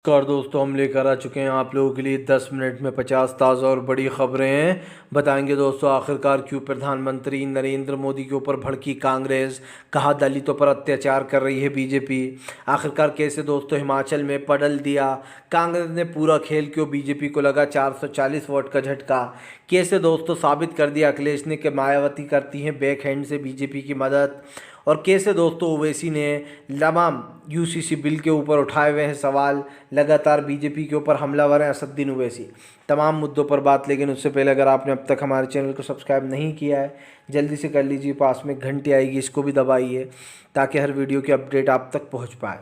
नमस्कार दोस्तों, हम लेकर आ चुके हैं आप लोगों के लिए 10 मिनट में 50 ताज़ा और बड़ी खबरें हैं। बताएंगे दोस्तों आखिरकार क्यों प्रधानमंत्री नरेंद्र मोदी के ऊपर भड़की कांग्रेस, कहा दलितों पर अत्याचार कर रही है बीजेपी। आखिरकार कैसे दोस्तों हिमाचल में पलट दिया कांग्रेस ने पूरा खेल, क्यों बीजेपी को लगा 440 वोट का झटका। कैसे दोस्तों साबित कर दिया अखिलेश ने कि मायावती करती हैं बैक हैंड से बीजेपी की मदद। और कैसे दोस्तों ओवैसी ने तमाम यूसीसी बिल के ऊपर उठाए हुए हैं सवाल, लगातार बीजेपी के ऊपर हमलावर हैं असदुद्दीन ओवैसी। तमाम मुद्दों पर बात, लेकिन उससे पहले अगर आपने अब तक हमारे चैनल को सब्सक्राइब नहीं किया है जल्दी से कर लीजिए, पास में घंटी आएगी इसको भी दबाइए ताकि हर वीडियो की अपडेट आप तक पहुंच पाए।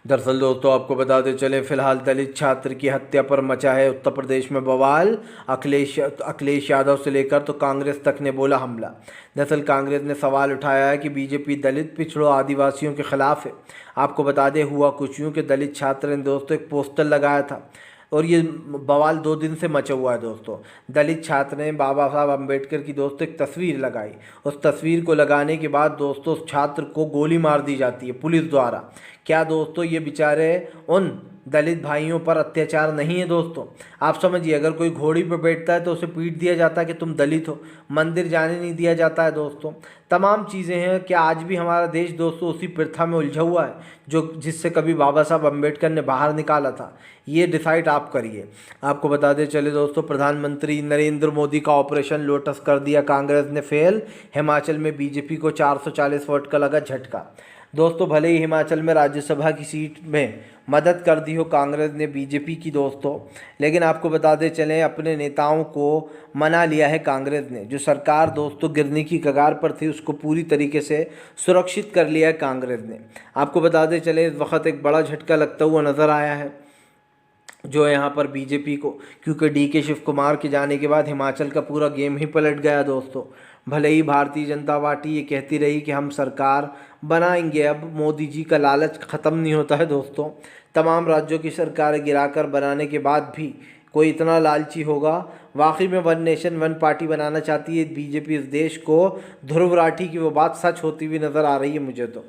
दरअसल दोस्तों आपको बताते चले, फिलहाल दलित छात्र की हत्या पर मचा है उत्तर प्रदेश में बवाल। अखिलेश यादव से लेकर तो कांग्रेस तक ने बोला हमला। दरअसल कांग्रेस ने सवाल उठाया है कि बीजेपी दलित पिछड़ों आदिवासियों के खिलाफ है। आपको बता दें हुआ कुछ यूँ कि दलित छात्र ने दोस्तों एक पोस्टर लगाया था और ये बवाल 2 दिन से मचा हुआ है दोस्तों। दलित छात्र ने बाबा साहब अम्बेडकर की दोस्तों एक तस्वीर लगाई। उस तस्वीर को लगाने के बाद दोस्तों उस छात्र को गोली मार दी जाती है पुलिस द्वारा। क्या दोस्तों ये बेचारे उन दलित भाइयों पर अत्याचार नहीं है दोस्तों? आप समझिए, अगर कोई घोड़ी पर बैठता है तो उसे पीट दिया जाता है कि तुम दलित हो, मंदिर जाने नहीं दिया जाता है दोस्तों। तमाम चीज़ें हैं। क्या आज भी हमारा देश दोस्तों उसी प्रथा में उलझा हुआ है जो जिससे कभी बाबा साहब अम्बेडकर ने बाहर निकाला था? ये डिसाइड आप करिए। आपको बता दें चले दोस्तों, प्रधानमंत्री नरेंद्र मोदी का ऑपरेशन लोटस कर दिया कांग्रेस ने फेल। हिमाचल में बीजेपी को 440 वोट का लगा झटका। दोस्तों भले ही हिमाचल में राज्यसभा की सीट में मदद कर दी हो कांग्रेस ने बीजेपी की दोस्तों, लेकिन आपको बताते चलें अपने नेताओं को मना लिया है कांग्रेस ने। जो सरकार दोस्तों गिरने की कगार पर थी उसको पूरी तरीके से सुरक्षित कर लिया है कांग्रेस ने। आपको बताते चलें इस वक्त एक बड़ा झटका लगता हुआ नज़र आया है जो यहाँ पर बीजेपी को, क्योंकि डीके शिव कुमार के जाने के बाद हिमाचल का पूरा गेम ही पलट गया दोस्तों। भले ही भारतीय जनता पार्टी ये कहती रही कि हम सरकार बनाएंगे, अब मोदी जी का लालच ख़त्म नहीं होता है दोस्तों। तमाम राज्यों की सरकारें गिराकर बनाने के बाद भी कोई इतना लालची होगा? वाकई में वन नेशन वन पार्टी बनाना चाहती है बीजेपी इस देश को। ध्रुव राठी की वो बात सच होती हुई नज़र आ रही है मुझे तो।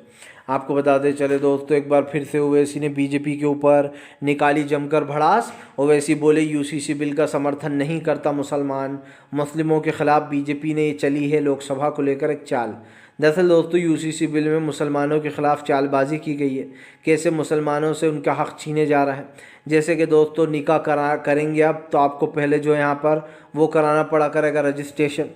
आपको बताते चले दोस्तों एक बार फिर से ओवैसी ने बीजेपी के ऊपर निकाली जमकर भड़ास। ओवैसी बोले यूसीसी बिल का समर्थन नहीं करता मुस्लिमों के खिलाफ बीजेपी ने ये चली है लोकसभा को लेकर एक चाल। दरअसल दोस्तों यूसीसी बिल में मुसलमानों के खिलाफ चालबाजी की गई है। कैसे मुसलमानों से उनका हक़ छीने जा रहा है। जैसे कि दोस्तों निकाह करेंगे अब तो आपको पहले जो यहाँ पर वो कराना पड़ा करेगा रजिस्ट्रेशन।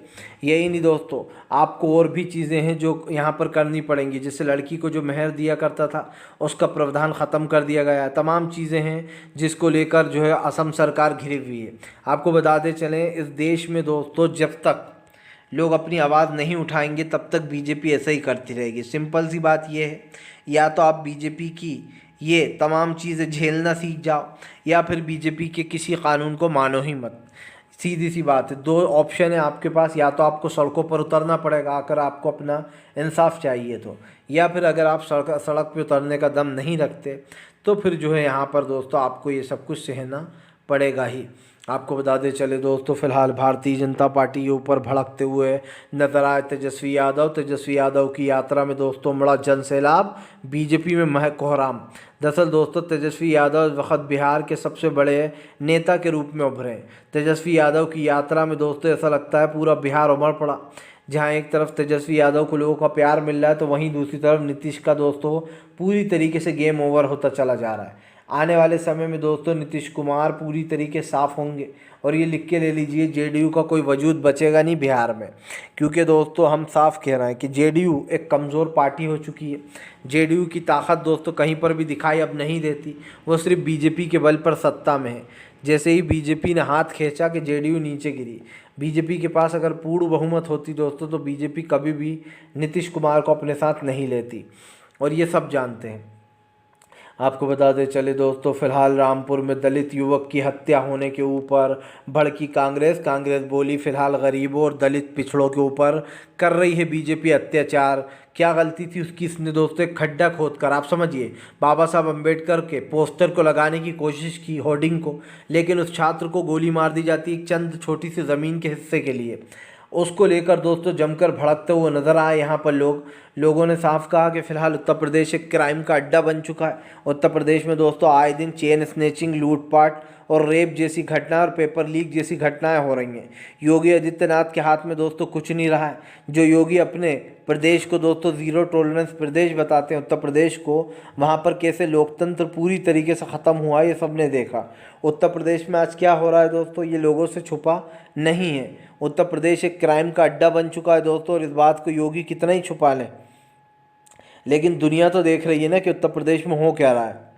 यही नहीं दोस्तों, आपको और भी चीज़ें हैं जो यहाँ पर करनी पड़ेंगी। जैसे लड़की को जो मेहर दिया करता था उसका प्रावधान ख़त्म कर दिया गया है। तमाम चीज़ें हैं जिसको लेकर जो है असम सरकार घिरी हुई है। आपको बताते चलें इस देश में दोस्तों जब तक लोग अपनी आवाज़ नहीं उठाएंगे तब तक बीजेपी ऐसा ही करती रहेगी। सिंपल सी बात यह है, या तो आप बीजेपी की ये तमाम चीज़ें झेलना सीख जाओ या फिर बीजेपी के किसी कानून को मानो ही मत। सीधी सी बात है, 2 ऑप्शन है आपके पास। या तो आपको सड़कों पर उतरना पड़ेगा अगर आपको अपना इंसाफ चाहिए तो, या फिर अगर आप सड़क पे उतरने का दम नहीं रखते तो फिर जो है यहाँ पर दोस्तों आपको ये सब कुछ सहना पड़ेगा ही। आपको बताते चले दोस्तों फिलहाल भारतीय जनता पार्टी के ऊपर भड़कते हुए नजर आए तेजस्वी यादव की यात्रा में दोस्तों बड़ा जन सैलाब, बीजेपी में महक कोहराम। दरअसल दोस्तों तेजस्वी यादव इस वक्त बिहार के सबसे बड़े नेता के रूप में उभरे। तेजस्वी यादव की यात्रा में दोस्तों ऐसा लगता है पूरा बिहार उमड़ पड़ा। जहाँ एक तरफ तेजस्वी यादव को लोगों का प्यार मिल रहा है तो वहीं दूसरी तरफ नीतीश का दोस्तों पूरी तरीके से गेम ओवर होता चला जा रहा है। आने वाले समय में दोस्तों नीतीश कुमार पूरी तरीके साफ होंगे और ये लिख के ले लीजिए जेडीयू का कोई वजूद बचेगा नहीं बिहार में। क्योंकि दोस्तों हम साफ कह रहे हैं कि जेडीयू एक कमज़ोर पार्टी हो चुकी है। जेडीयू की ताकत दोस्तों कहीं पर भी दिखाई अब नहीं देती, वो सिर्फ बीजेपी के बल पर सत्ता में है। जैसे ही बीजेपी ने हाथ खींचा कि जेडीयू नीचे गिरी। बीजेपी के पास अगर पूर्ण बहुमत होती दोस्तों तो बीजेपी कभी भी नीतीश कुमार को अपने साथ नहीं लेती और ये सब जानते हैं। आपको बताते चले दोस्तों फिलहाल रामपुर में दलित युवक की हत्या होने के ऊपर भड़की कांग्रेस बोली फिलहाल गरीबों और दलित पिछड़ों के ऊपर कर रही है बीजेपी अत्याचार। क्या गलती थी उसकी? इसने दोस्तों एक खड्डा खोदकर, आप समझिए, बाबा साहब अम्बेडकर के पोस्टर को लगाने की कोशिश की, होर्डिंग को, लेकिन उस छात्र को गोली मार दी जाती एक चंद छोटी सी ज़मीन के हिस्से के लिए। उसको लेकर दोस्तों जमकर भड़कते हुए नजर आए यहाँ पर लोगों ने साफ कहा कि फिलहाल उत्तर प्रदेश एक क्राइम का अड्डा बन चुका है। उत्तर प्रदेश में दोस्तों आए दिन चेन स्नैचिंग, लूटपाट और रेप जैसी घटनाएं और पेपर लीक जैसी घटनाएं हो रही हैं। योगी आदित्यनाथ के हाथ में दोस्तों कुछ नहीं रहा है। जो योगी अपने प्रदेश को दोस्तों ज़ीरो टॉलरेंस प्रदेश बताते हैं उत्तर प्रदेश को, वहाँ पर कैसे लोकतंत्र पूरी तरीके से ख़त्म हुआ ये सब ने देखा। उत्तर प्रदेश में आज क्या हो रहा है दोस्तों, ये लोगों से छुपा नहीं है। उत्तर प्रदेश एक क्राइम का अड्डा बन चुका है दोस्तों, और इस बात को योगी कितना ही छुपा लें, लेकिन दुनिया तो देख रही है ना कि उत्तर प्रदेश में हो क्या रहा है।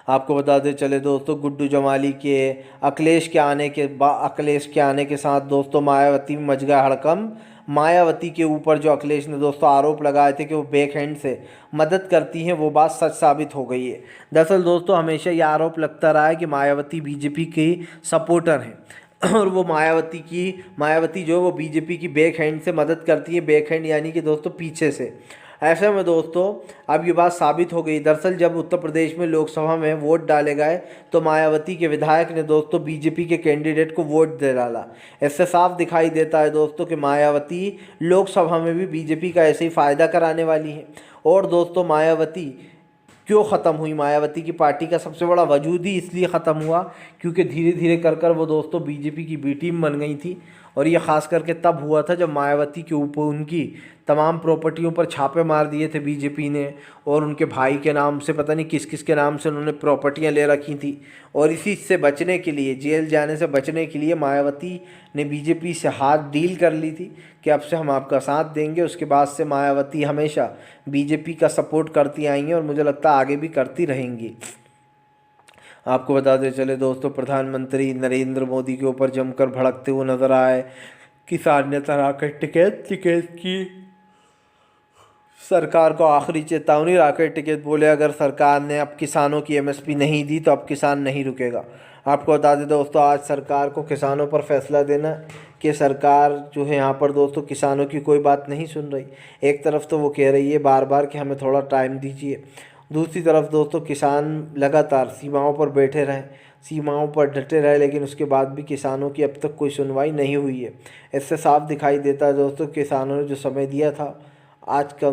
आपको बताते चले दोस्तों, गुड्डू जमाली के अखिलेश के आने के साथ दोस्तों मायावती में मच गया हड़कंप। मायावती के ऊपर जो अखिलेश ने दोस्तों आरोप लगाए थे कि वो बैक हैंड से मदद करती हैं, वो बात सच साबित हो गई है। दरअसल दोस्तों हमेशा ये आरोप लगता रहा है कि मायावती बीजेपी की सपोर्टर हैं और वो मायावती जो है वो बीजेपी की बैक हैंड से मदद करती है। बैक हैंड यानी कि दोस्तों पीछे से। ऐसे में दोस्तों अब ये बात साबित हो गई। दरअसल जब उत्तर प्रदेश में लोकसभा में वोट डाले गए तो मायावती के विधायक ने दोस्तों बीजेपी के कैंडिडेट को वोट दे डाला। इससे साफ दिखाई देता है दोस्तों कि मायावती लोकसभा में भी बीजेपी का ऐसे ही फ़ायदा कराने वाली है। और दोस्तों मायावती क्यों ख़त्म हुई, मायावती की पार्टी का सबसे बड़ा वजूद ही इसलिए ख़त्म हुआ क्योंकि धीरे धीरे कर वो दोस्तों बीजेपी की बी टीम बन गई थी। और ये ख़ास करके तब हुआ था जब मायावती के ऊपर उनकी तमाम प्रॉपर्टियों पर छापे मार दिए थे बीजेपी ने, और उनके भाई के नाम से पता नहीं किस किस के नाम से उन्होंने प्रॉपर्टियां ले रखी थी। और इसी से बचने के लिए, जेल जाने से बचने के लिए मायावती ने बीजेपी से हाथ डील कर ली थी कि अब से हम आपका साथ देंगे। उसके बाद से मायावती हमेशा बीजेपी का सपोर्ट करती आई हैं और मुझे लगता है आगे भी करती रहेंगी। आपको बताते चले दोस्तों, प्रधानमंत्री नरेंद्र मोदी के ऊपर जमकर भड़कते हुए नजर आए। किसान नेता राकेश टिकैत की सरकार को आखिरी चेतावनी। राकेश टिकैत बोले अगर सरकार ने अब किसानों की एमएसपी नहीं दी तो अब किसान नहीं रुकेगा। आपको बता दें दोस्तों, आज सरकार को किसानों पर फैसला देना कि सरकार जो है यहाँ पर दोस्तों किसानों की कोई बात नहीं सुन रही। एक तरफ तो वो कह रही है बार बार कि हमें थोड़ा टाइम दीजिए, दूसरी तरफ दोस्तों किसान लगातार सीमाओं पर बैठे रहे, सीमाओं पर डटे रहे, लेकिन उसके बाद भी किसानों की अब तक कोई सुनवाई नहीं हुई है। इससे साफ दिखाई देता है दोस्तों किसानों ने जो समय दिया था आज का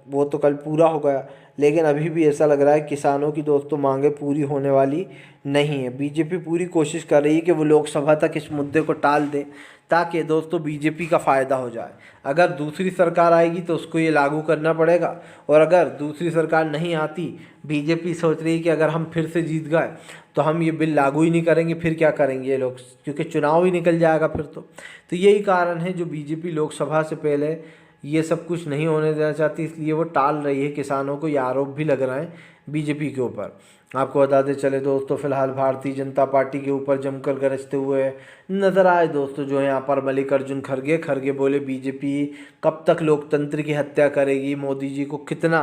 वो तो कल पूरा हो गया, लेकिन अभी भी ऐसा लग रहा है किसानों की दोस्तों मांगे पूरी होने वाली नहीं है। बीजेपी पूरी कोशिश कर रही है कि वो लोकसभा तक इस मुद्दे को टाल दे ताकि दोस्तों बीजेपी का फ़ायदा हो जाए। अगर दूसरी सरकार आएगी तो उसको ये लागू करना पड़ेगा, और अगर दूसरी सरकार नहीं आती, बीजेपी सोच रही है कि अगर हम फिर से जीत गए तो हम ये बिल लागू ही नहीं करेंगे, फिर क्या करेंगे ये लोग, क्योंकि चुनाव ही निकल जाएगा फिर तो यही कारण है जो बीजेपी लोकसभा से पहले ये सब कुछ नहीं होने देना चाहती, इसलिए वो टाल रही है। किसानों को ये आरोप भी लग रहा है बीजेपी के ऊपर। आपको बताते चले दोस्तों, फिलहाल भारतीय जनता पार्टी के ऊपर जमकर गरजते हुए नजर आए दोस्तों जो है यहाँ पर मल्लिकार्जुन खड़गे बोले बीजेपी कब तक लोकतंत्र की हत्या करेगी, मोदी जी को कितना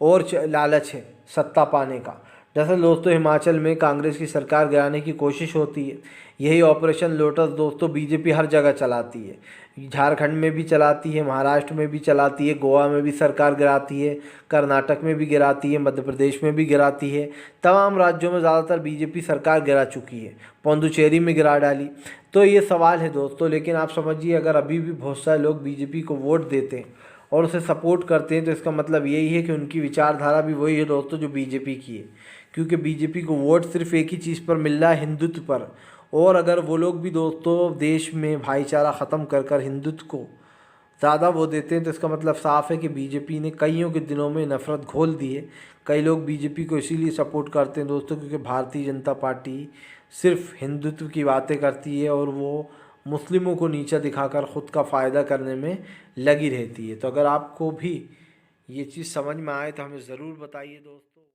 और लालच है सत्ता पाने का। दरअसल दोस्तों हिमाचल में कांग्रेस की सरकार गिराने की कोशिश होती है, यही ऑपरेशन लोटस दोस्तों बीजेपी हर जगह चलाती है। झारखंड में भी चलाती है, महाराष्ट्र में भी चलाती है, गोवा में भी सरकार गिराती है, कर्नाटक में भी गिराती है, मध्य प्रदेश में भी गिराती है। तमाम राज्यों में ज़्यादातर बीजेपी सरकार गिरा चुकी है, पुडुचेरी में गिरा डाली। तो ये सवाल है दोस्तों, लेकिन आप समझिए अगर अभी भी बहुत सारे लोग बीजेपी को वोट देते हैं और उसे सपोर्ट करते हैं तो इसका मतलब यही है कि उनकी विचारधारा भी वही है दोस्तों जो बीजेपी की है, क्योंकि बीजेपी को वोट सिर्फ एक ही चीज़ पर मिल रहा है, हिंदुत्व पर। और अगर वो लोग भी दोस्तों देश में भाईचारा ख़त्म कर हिंदुत्व को ज़्यादा वो देते हैं तो इसका मतलब साफ़ है कि बीजेपी ने कईयों के दिनों में नफ़रत घोल दी है। कई लोग बीजेपी को इसीलिए सपोर्ट करते हैं दोस्तों क्योंकि भारतीय जनता पार्टी सिर्फ हिंदुत्व की बातें करती है और वो मुस्लिमों को नीचा दिखाकर ख़ुद का फ़ायदा करने में लगी रहती है। तो अगर आपको भी ये चीज़ समझ में आए तो हमें ज़रूर बताइए दोस्तों।